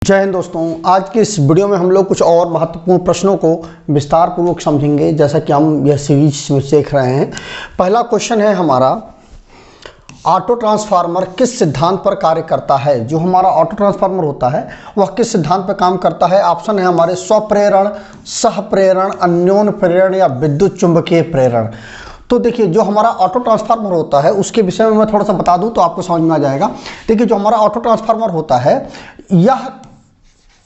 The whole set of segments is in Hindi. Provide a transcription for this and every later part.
जय हिंद दोस्तों। आज के इस वीडियो में हम लोग कुछ और महत्वपूर्ण प्रश्नों को विस्तार पूर्वक समझेंगे, जैसा कि हम यह सीरीज में सीख रहे हैं। पहला क्वेश्चन है हमारा, ऑटो ट्रांसफार्मर किस सिद्धांत पर कार्य करता है। जो हमारा ऑटो ट्रांसफार्मर होता है वह किस सिद्धांत पर काम करता है। ऑप्शन है हमारे स्वप्रेरण, सहप्रेरण, अन्योन्य प्रेरण या विद्युत चुंबकीय प्रेरण। तो देखिए, जो हमारा ऑटो ट्रांसफार्मर होता है उसके विषय में मैं थोड़ा सा बता दूं तो आपको समझ में आ जाएगा। देखिए, जो हमारा ऑटो ट्रांसफार्मर होता है यह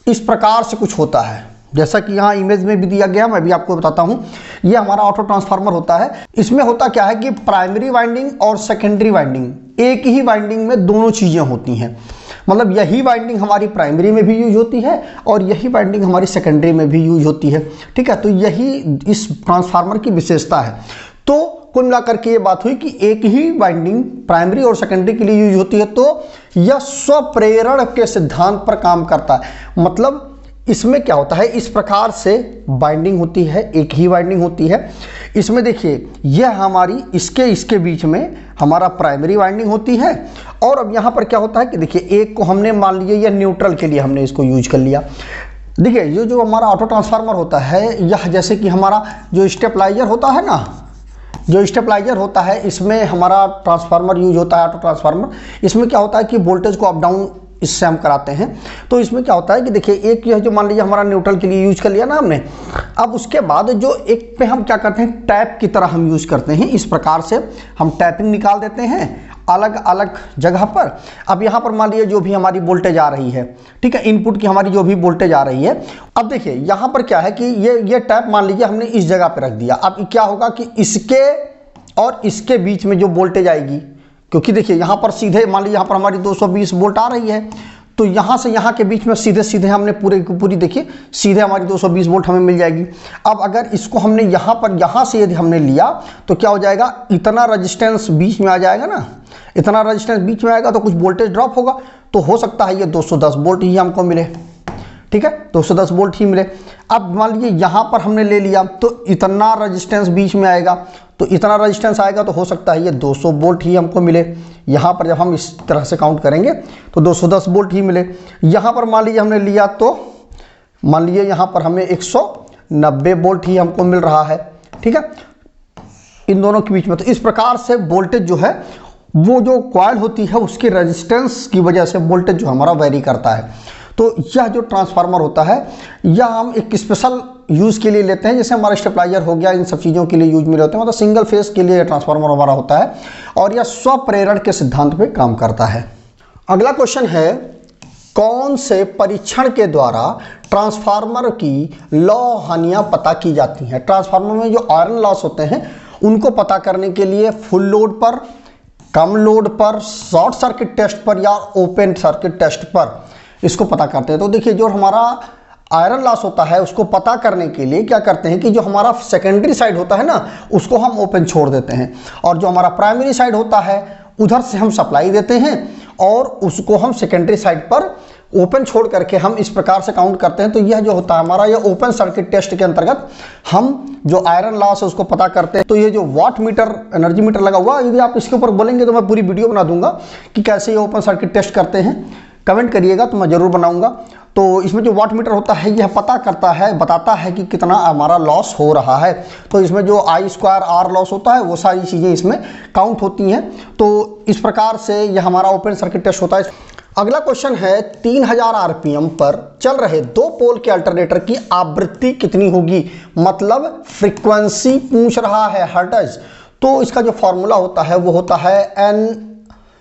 इस प्रकार से कुछ होता है, जैसा कि यहाँ इमेज में भी दिया गया, मैं भी आपको बताता हूँ। ये हमारा ऑटो ट्रांसफार्मर होता है। इसमें होता क्या है कि प्राइमरी वाइंडिंग और सेकेंडरी वाइंडिंग, एक ही वाइंडिंग में दोनों चीज़ें होती हैं। मतलब यही वाइंडिंग हमारी प्राइमरी में भी यूज होती है और यही वाइंडिंग हमारी सेकेंडरी में भी यूज होती है। ठीक है, तो यही इस ट्रांसफार्मर की विशेषता है। तो कुल मिलाकर के ये बात हुई कि एक ही वाइंडिंग प्राइमरी और सेकेंडरी के लिए यूज होती है, तो यह स्वप्रेरण के सिद्धांत पर काम करता है। मतलब इसमें क्या होता है, इस प्रकार से बाइंडिंग होती है, एक ही बाइंडिंग होती है। इसमें देखिए, यह हमारी इसके बीच में हमारा प्राइमरी वाइंडिंग होती है। और अब यहाँ पर क्या होता है कि देखिए, एक को हमने मान लिया यह न्यूट्रल के लिए हमने इसको यूज कर लिया। देखिए, ये जो हमारा ऑटो ट्रांसफार्मर होता है, यह जैसे कि हमारा जो स्टेबलाइजर होता है ना, जो स्टेबलाइजर होता है, इसमें हमारा ट्रांसफार्मर यूज होता है, ऑटो ट्रांसफार्मर। इसमें क्या होता है कि वोल्टेज को अप डाउन इससे हम कराते हैं। तो इसमें क्या होता है कि देखिए, एक यह जो मान लीजिए हमारा न्यूट्रल के लिए यूज कर लिया ना हमने, अब उसके बाद जो एक पे हम क्या करते हैं, टैप की तरह हम यूज करते हैं। इस प्रकार से हम टैपिंग निकाल देते हैं अलग अलग जगह पर। अब यहाँ पर मान लीजिए जो भी हमारी वोल्टेज आ रही है, ठीक है, इनपुट की हमारी जो भी वोल्टेज आ रही है। अब देखिए, यहाँ पर क्या है कि ये टैप मान लीजिए हमने इस जगह पे रख दिया। अब क्या होगा कि इसके और इसके बीच में जो वोल्टेज आएगी, क्योंकि देखिए यहाँ पर सीधे मान लीजिए यहाँ पर हमारी 220 वोल्ट आ रही है, तो यहाँ से यहाँ के बीच में सीधे सीधे हमने पूरी देखिए सीधे हमारी 220 वोल्ट हमें मिल जाएगी। अब अगर इसको हमने यहाँ से यदि हमने लिया तो क्या हो जाएगा, इतना रजिस्टेंस बीच में आ जाएगा ना, इतना रजिस्टेंस बीच में आएगा तो कुछ वोल्टेज ड्रॉप होगा। तो हो सकता है ये 210 वोल्ट ही हमको मिले, ठीक है, 210 वोल्ट ही मिले। अब मान लीजिए यहाँ पर हमने ले लिया तो इतना रजिस्टेंस बीच में आएगा, तो इतना रजिस्टेंस आएगा तो हो सकता है ये 200 वोल्ट ही हमको मिले। यहाँ पर जब हम इस तरह से काउंट करेंगे तो 210 वोल्ट ही मिले। यहाँ पर मान लीजिए हमने लिया तो मान लीजिए यहाँ पर हमें 190 वोल्ट ही हमको मिल रहा है, ठीक है, इन दोनों के बीच में। तो इस प्रकार से वोल्टेज जो है, वो जो कॉइल होती है उसके रेजिस्टेंस की वजह से वोल्टेज जो हमारा वेरी करता है। तो यह जो ट्रांसफार्मर होता है, यह हम एक स्पेशल यूज़ के लिए लेते हैं, जैसे हमारा स्टेबलाइजर हो गया, इन सब चीज़ों के लिए यूज में होते हैं। मतलब सिंगल फेस के लिए ट्रांसफार्मर हमारा होता है और यह स्वप्रेरण के सिद्धांत पे काम करता है। अगला क्वेश्चन है, कौन से परीक्षण के द्वारा ट्रांसफार्मर की लौ हानियाँ पता की जाती हैं। ट्रांसफार्मर में जो आयरन लॉस होते हैं उनको पता करने के लिए फुल लोड पर, कम लोड पर, शॉर्ट सर्किट टेस्ट पर या ओपन सर्किट टेस्ट पर इसको पता करते हैं। तो देखिए, जो हमारा आयरन लॉस होता है उसको पता करने के लिए क्या करते हैं कि जो हमारा सेकेंडरी साइड होता है ना, उसको हम ओपन छोड़ देते हैं, और जो हमारा प्राइमरी साइड होता है उधर से हम सप्लाई देते हैं और उसको हम सेकेंडरी साइड पर ओपन छोड़ करके हम इस प्रकार से काउंट करते हैं। तो यह जो होता है हमारा, यह ओपन सर्किट टेस्ट के अंतर्गत हम जो आयरन लॉस है उसको पता करते हैं। तो ये जो वाट मीटर, एनर्जी मीटर लगा हुआ, यदि आप इसके ऊपर बोलेंगे तो मैं पूरी वीडियो बना दूंगा कि कैसे ये ओपन सर्किट टेस्ट करते हैं। कमेंट करिएगा तो मैं ज़रूर बनाऊंगा। तो इसमें जो वाट मीटर होता है यह पता करता है, बताता है कि कितना हमारा लॉस हो रहा है। तो इसमें जो I² R लॉस होता है वो सारी चीज़ें इसमें काउंट होती हैं। तो इस प्रकार से यह हमारा ओपन सर्किट टेस्ट होता है। अगला क्वेश्चन है, 3000 RPM पर चल रहे 2 पोल के अल्टरनेटर की आवृत्ति कितनी होगी। मतलब फ्रीक्वेंसी पूछ रहा है, हर्ट्ज। तो इसका जो फॉर्मूला होता है वो होता है N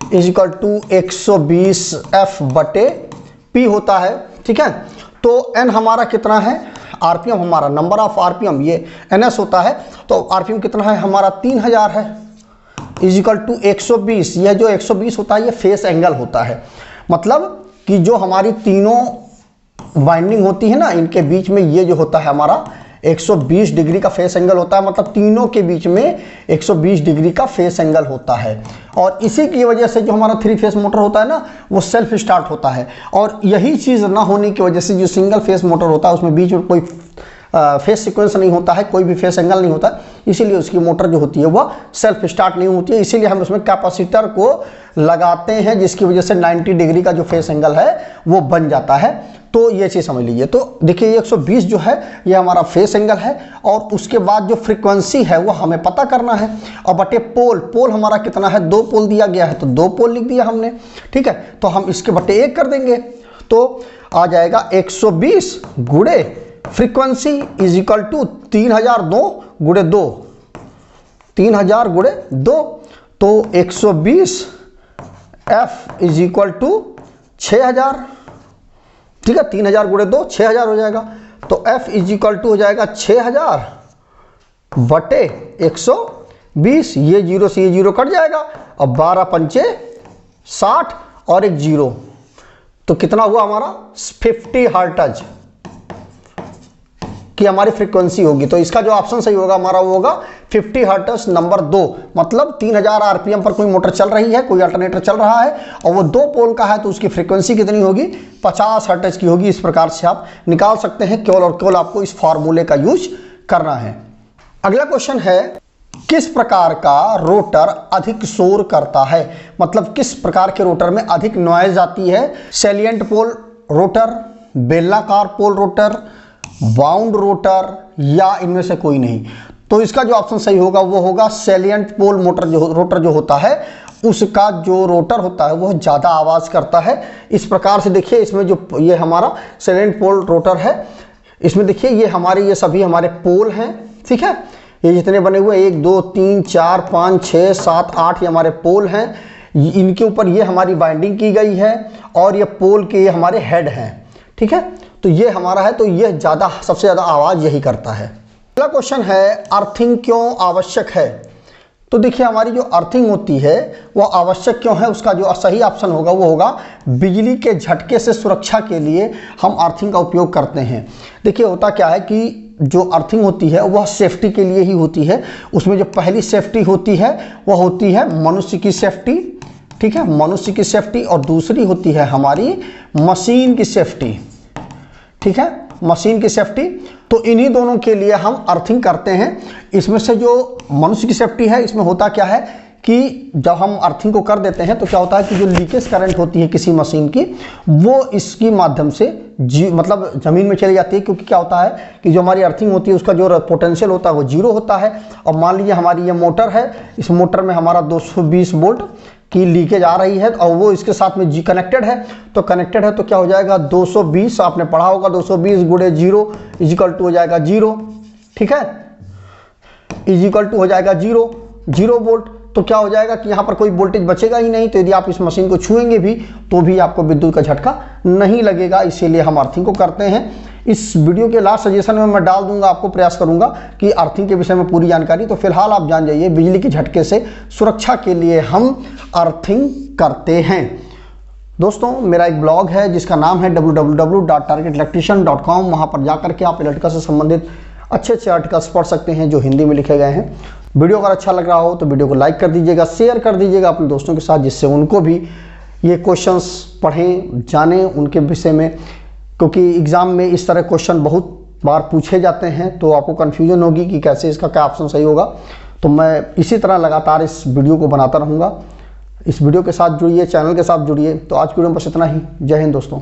= 120 F/P होता है, ठीक है। तो N हमारा कितना है, RPM हमारा नंबर ऑफ RPM, ये NS होता है। तो RPM कितना है हमारा, 3000 है, = 120। यह जो 120 होता है ये फेस एंगल होता है। मतलब कि जो हमारी तीनों वाइंडिंग होती है ना, इनके बीच में ये जो होता है हमारा 120 डिग्री का फेस एंगल होता है। मतलब तीनों के बीच में 120 डिग्री का फेस एंगल होता है। और इसी की वजह से जो हमारा 3 फेस मोटर होता है ना, वो सेल्फ स्टार्ट होता है। और यही चीज़ ना होने की वजह से जो सिंगल फेस मोटर होता है उसमें बीच में कोई फेस सीक्वेंस नहीं होता है, कोई भी फेस एंगल नहीं होता, इसीलिए उसकी मोटर जो होती है वह सेल्फ स्टार्ट नहीं होती है। इसीलिए हम उसमें कैपेसिटर को लगाते हैं, जिसकी वजह से 90 डिग्री का जो फेस एंगल है वो बन जाता है। तो ये चीज़ समझ लीजिए। तो देखिए ये 120 जो है ये हमारा फेस एंगल है, और उसके बाद जो फ्रीक्वेंसी है वो हमें पता करना है। और बटे पोल हमारा कितना है, 2 पोल दिया गया है तो 2 पोल लिख दिया हमने, ठीक है। तो हम इसके बटे 1 कर देंगे, तो आ जाएगा 120 गुणे फ्रीक्वेंसी इज इक्वल टू 3002 गुणे 2, 3000 गुणे 2, तो 120 F इज इक्वल टू 6000, ठीक है। 3000 गुणे 2 6000 हो जाएगा, तो F इज इक्वल टू हो जाएगा 6000 बटे 120, ये 0 से ये 0 कट जाएगा, अब 12 पंचे 60 और एक 0, तो कितना हुआ हमारा 50 हर्ट्ज की हमारी फ्रीक्वेंसी होगी। तो इसका जो ऑप्शन सही होगा हमारा वो होगा 50 हर्ट्ज नंबर 2, मतलब 3000 आरपीएम पर कोई मोटर चल रही है, कोई अल्टरनेटर चल रहा है और वो 2 पोल का है, तो उसकी फ्रीक्वेंसी कितनी होगी, 50 हर्ट्ज की होगी। इस प्रकार से आप निकाल सकते हैं, केवल और केवल आपको इस फार्मूले का यूज करना है। अगला क्वेश्चन है, किस प्रकार का रोटर अधिक शोर करता है, मतलब किस प्रकार के रोटर में अधिक नॉइज आती है, सैलिएंट पोल रोटर, बेलनाकार पोल रोटर, बाउंड रोटर, या इनमें से कोई नहीं। तो इसका जो ऑप्शन सही होगा वो होगा सैलिएंट पोल रोटर जो होता है उसका जो रोटर होता है वो ज़्यादा आवाज़ करता है। इस प्रकार से देखिए, इसमें जो ये हमारा सैलिएंट पोल रोटर है, इसमें देखिए ये सभी हमारे पोल हैं, ठीक है। ये जितने बने हुए 1 2 3 4 5 6 7 8 ये हमारे पोल हैं, इनके ऊपर ये हमारी बाइंडिंग की गई है, और ये पोल के ये हमारे हेड हैं, ठीक है। तो ये हमारा है, तो ये सबसे ज़्यादा आवाज़ यही करता है। अगला क्वेश्चन है, अर्थिंग क्यों आवश्यक है। तो देखिए हमारी जो अर्थिंग होती है वो आवश्यक क्यों है, उसका जो सही ऑप्शन होगा वो होगा बिजली के झटके से सुरक्षा के लिए हम अर्थिंग का उपयोग करते हैं। देखिए होता क्या है कि जो अर्थिंग होती है वह सेफ्टी के लिए ही होती है। उसमें जो पहली सेफ्टी होती है वह होती है मनुष्य की सेफ्टी, ठीक है, मनुष्य की सेफ्टी, और दूसरी होती है हमारी मशीन की सेफ्टी, ठीक है, मशीन की सेफ्टी। तो इन्हीं दोनों के लिए हम अर्थिंग करते हैं। इसमें से जो मनुष्य की सेफ्टी है, इसमें होता क्या है कि जब हम अर्थिंग को कर देते हैं तो क्या होता है कि जो लीकेज करंट होती है किसी मशीन की, वो इसकी माध्यम से मतलब ज़मीन में चली जाती है। क्योंकि क्या होता है कि जो हमारी अर्थिंग होती है उसका जो पोटेंशियल होता है वो 0 होता है। और मान लीजिए हमारी ये मोटर है, इस मोटर में हमारा 220 वोल्ट की लीकेज आ रही है और वो इसके साथ में कनेक्टेड है, तो कनेक्टेड है तो क्या हो जाएगा 220, आपने पढ़ा होगा 220 गुणे 0 इजिकल टू हो जाएगा 0, ठीक है, इजिकल टू हो जाएगा 0 वोल्ट। तो क्या हो जाएगा कि यहाँ पर कोई वोल्टेज बचेगा ही नहीं। तो यदि आप इस मशीन को छुएंगे भी तो भी आपको विद्युत का झटका नहीं लगेगा। इसीलिए हम अर्थिंग को करते हैं। इस वीडियो के लास्ट सजेशन में मैं डाल दूंगा, आपको प्रयास करूंगा कि अर्थिंग के विषय में पूरी जानकारी। तो फिलहाल आप जान जाइए बिजली के झटके से सुरक्षा के लिए हम अर्थिंग करते हैं। दोस्तों मेरा एक ब्लॉग है जिसका नाम है www.targetelectrician.com। वहाँ पर जाकर के आप इलेक्ट्रिकल से संबंधित अच्छे आर्टिकल्स पढ़ सकते हैं जो हिंदी में लिखे गए हैं। वीडियो अगर अच्छा लग रहा हो तो वीडियो को लाइक कर दीजिएगा, शेयर कर दीजिएगा अपने दोस्तों के साथ, जिससे उनको भी ये क्वेश्चंस पढ़ें, जानें उनके विषय में। क्योंकि एग्ज़ाम में इस तरह क्वेश्चन बहुत बार पूछे जाते हैं तो आपको कन्फ्यूजन होगी कि कैसे इसका क्या ऑप्शन सही होगा। तो मैं इसी तरह लगातार इस वीडियो को बनाता रहूँगा। इस वीडियो के साथ जुड़िए, चैनल के साथ जुड़िए। तो आज की वीडियो में बस इतना ही। जय हिंद दोस्तों।